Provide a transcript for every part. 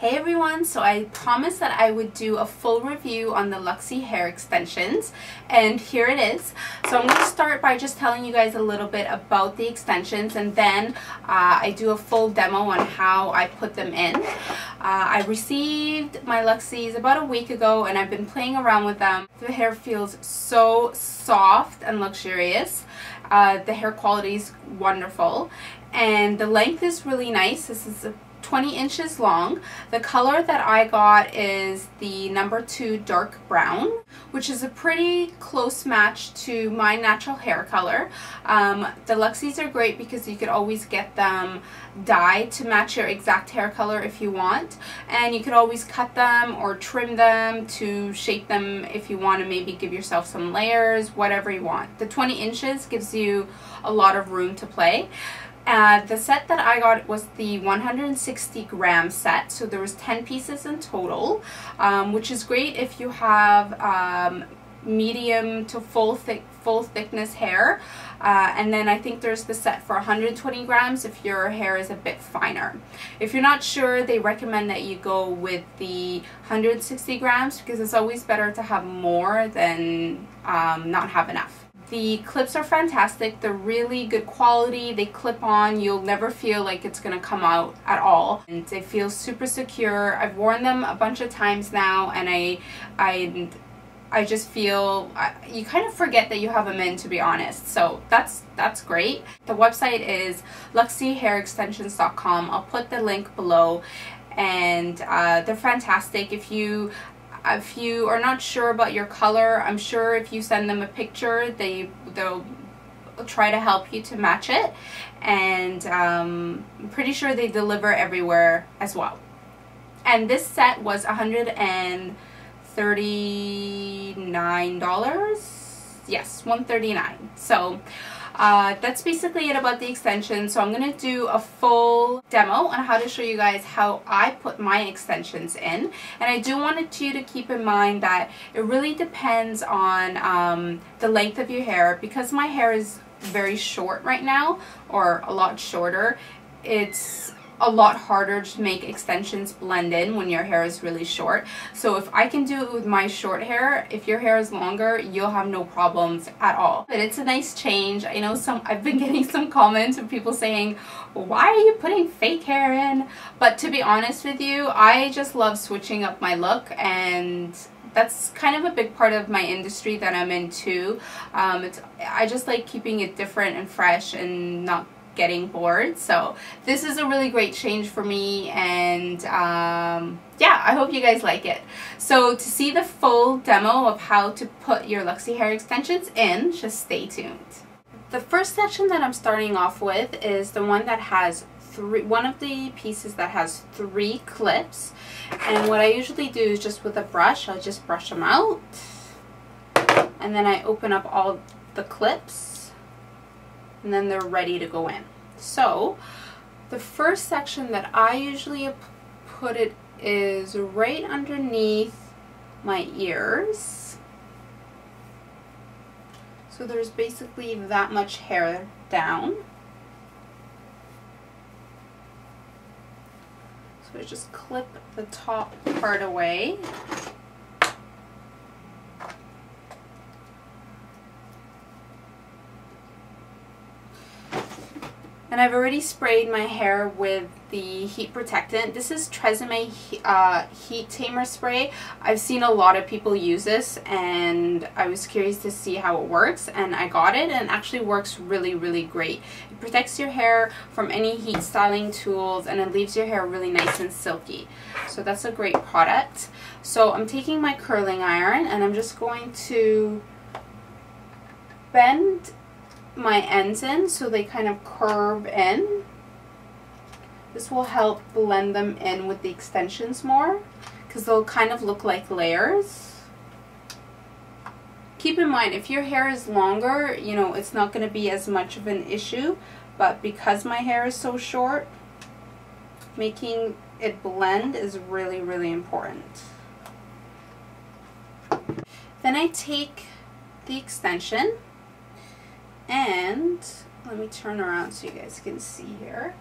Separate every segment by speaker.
Speaker 1: Hey everyone, so I promised that I would do a full review on the Luxie hair extensions, and here it is. So I'm going to start by just telling you guys a little bit about the extensions, and then I do a full demo on how I put them in. I received my Luxies about a week ago and I've been playing around with them. The hair feels so soft and luxurious. The hair quality is wonderful and the length is really nice. This is 20 inches long. The color that I got is the number 2 dark brown, which is a pretty close match to my natural hair color. The Luxies are great because you could always get them dyed to match your exact hair color if you want, and you could always cut them or trim them to shape them if you want to maybe give yourself some layers, whatever you want. The 20 inches gives you a lot of room to play. The set that I got was the 160 gram set, so there was 10 pieces in total, which is great if you have medium to full thickness hair, and then I think there's the set for 120 grams if your hair is a bit finer. If you're not sure, they recommend that you go with the 160 grams because it's always better to have more than not have enough. The clips are fantastic. They're really good quality. They clip on. You'll never feel like it's going to come out at all. And they feel super secure. I've worn them a bunch of times now and I just feel you kind of forget that you have them in, to be honest. So that's great. The website is luxiehairextensions.com. I'll put the link below, and they're fantastic. If you are not sure about your color, I'm sure if you send them a picture, they'll try to help you to match it, and I'm pretty sure they deliver everywhere as well. And this set was $139. Yes, $139. So that's basically it about the extension. So I'm going to do a full demo on how to show you guys how I put my extensions in. And I do want you to keep in mind that it really depends on the length of your hair. Because my hair is very short right now, or a lot shorter, it's a lot harder to make extensions blend in when your hair is really short. So if I can do it with my short hair, if your hair is longer, you'll have no problems at all. But it's a nice change. I know I've been getting some comments of people saying, why are you putting fake hair in? But to be honest with you, I just love switching up my look, and that's kind of a big part of my industry that I'm in too. I just like keeping it different and fresh and not getting bored. So this is a really great change for me, and yeah, I hope you guys like it. So to see the full demo of how to put your Luxie hair extensions in, just stay tuned. The first section that I'm starting off with is the one that has one of the pieces that has 3 clips, and what I usually do is just with a brush, I'll just brush them out, and then I open up all the clips, and then they're ready to go in. So the first section that I usually put it is right underneath my ears. So there's basically that much hair down. So I just clip the top part away. And I've already sprayed my hair with the heat protectant. This is Tresemme heat tamer spray. I've seen a lot of people use this, and I was curious to see how it works, and I got it, and it actually works really, really great. It protects your hair from any heat styling tools, and it leaves your hair really nice and silky. So that's a great product. So I'm taking my curling iron, and I'm just going to bend my ends in so they kind of curve in. This will help blend them in with the extensions more, because they'll kind of look like layers. Keep in mind, if your hair is longer, you know, it's not going to be as much of an issue, but because my hair is so short, making it blend is really, really important. Then I take the extension, and let me turn around so you guys can see here.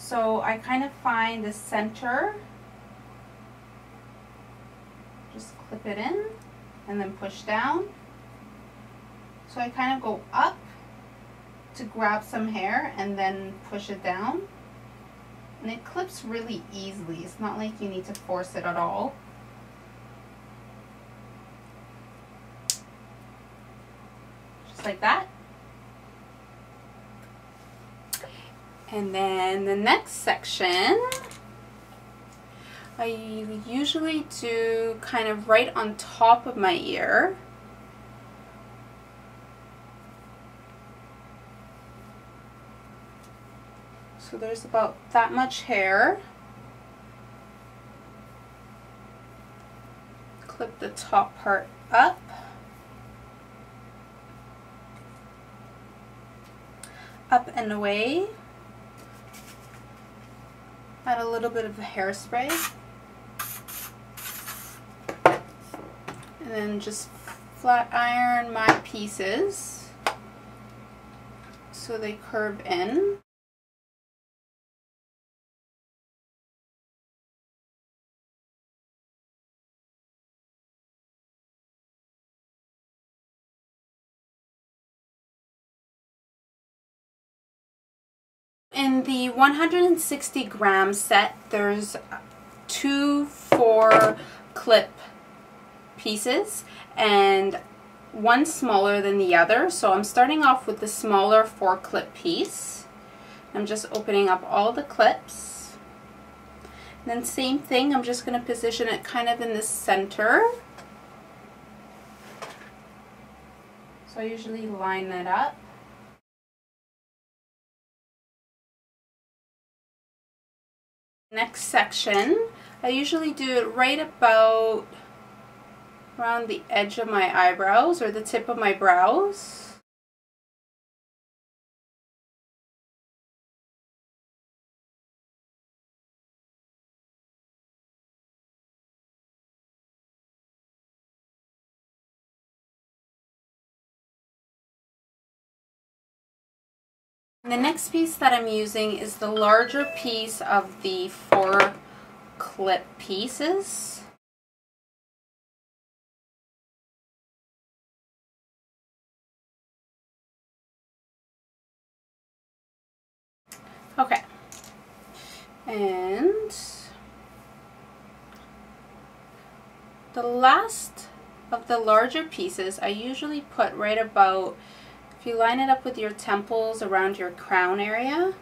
Speaker 1: So I kind of find the center, just clip it in and then push down. So I kind of go up to grab some hair and then push it down. And it clips really easily. It's not like you need to force it at all. Just like that. And then the next section, I usually do kind of right on top of my ear. So there's about that much hair. Clip the top part up. Up and away. Add a little bit of the hairspray. And then just flat iron my pieces so they curve in. In the 160 gram set, there's 2 4-clip pieces and one smaller than the other. So I'm starting off with the smaller 4-clip piece. I'm just opening up all the clips. And then same thing, I'm just going to position it kind of in the center. So I usually line that up. Next section, I usually do it right about around the edge of my eyebrows or the tip of my brows. And the next piece that I'm using is the larger piece of the 4-clip pieces. Okay, and the last of the larger pieces I usually put right about, if you line it up with your temples around your crown area.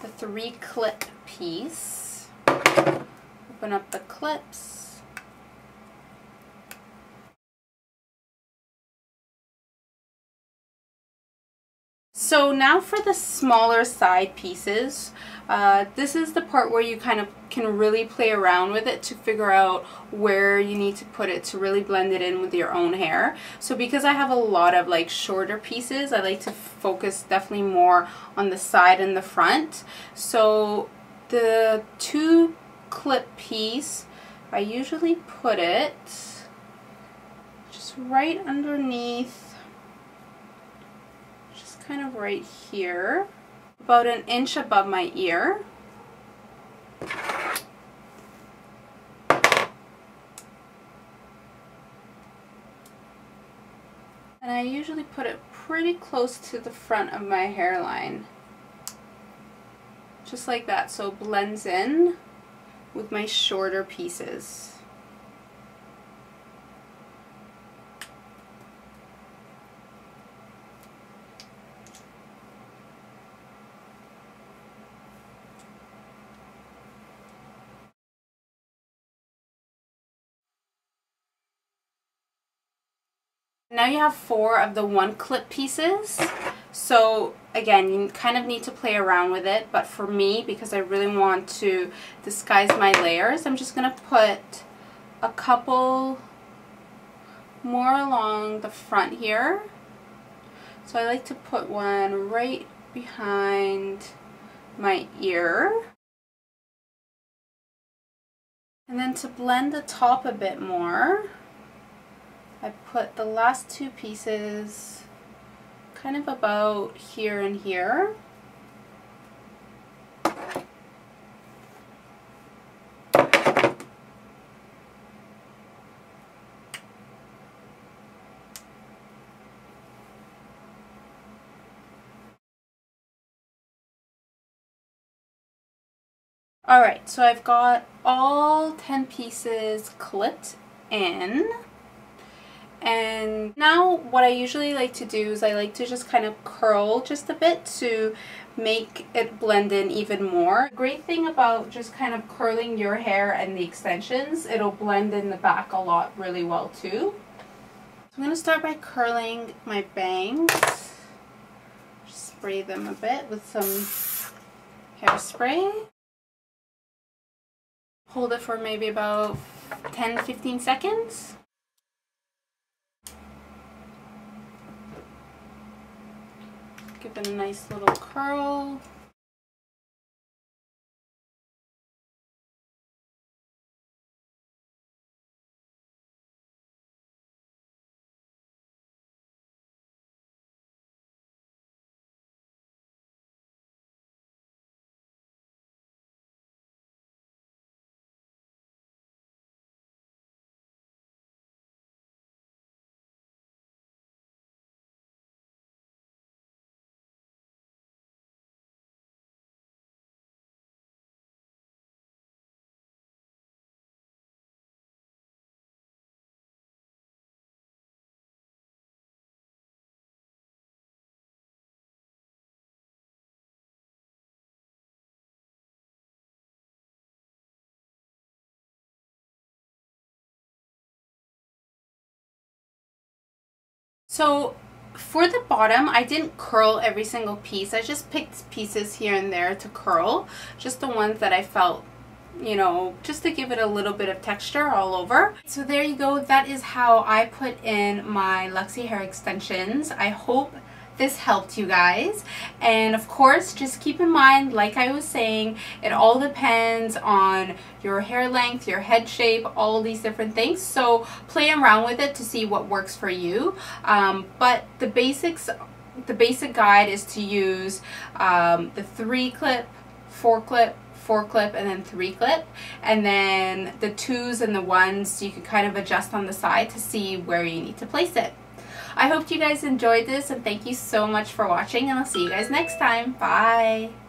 Speaker 1: The 3-clip piece. Open up the clips. So now for the smaller side pieces, this is the part where you kind of can really play around with it to figure out where you need to put it to really blend it in with your own hair. So because I have a lot of like shorter pieces, I like to focus definitely more on the side and the front. So the 2-clip piece, I usually put it just right underneath, kind of right here, about an inch above my ear. And I usually put it pretty close to the front of my hairline. Just like that, so it blends in with my shorter pieces. Now you have 4 of the 1-clip pieces. So again, you kind of need to play around with it, but for me, because I really want to disguise my layers, I'm just going to put a couple more along the front here. So I like to put one right behind my ear. And then to blend the top a bit more, I put the last two pieces kind of about here and here. Alright, so I've got all 10 pieces clipped in. And now what I usually like to do is I like to just kind of curl just a bit to make it blend in even more. The great thing about just kind of curling your hair and the extensions, it'll blend in the back a lot really well too. So I'm going to start by curling my bangs. Just spray them a bit with some hairspray. Hold it for maybe about 10-15 seconds. Give it a nice little curl. So for the bottom, I didn't curl every single piece. I just picked pieces here and there to curl, just the ones that I felt, you know, just to give it a little bit of texture all over. So there you go. That is how I put in my Luxie hair extensions. I hope this helped you guys, and of course just keep in mind, like I was saying, it all depends on your hair length, your head shape, all these different things, so play around with it to see what works for you. But the basic guide is to use the 3-clip, 4-clip, 4-clip, and then 3-clip, and then the 2s and the 1s you can kind of adjust on the side to see where you need to place it. I hope you guys enjoyed this, and thank you so much for watching, and I'll see you guys next time. Bye!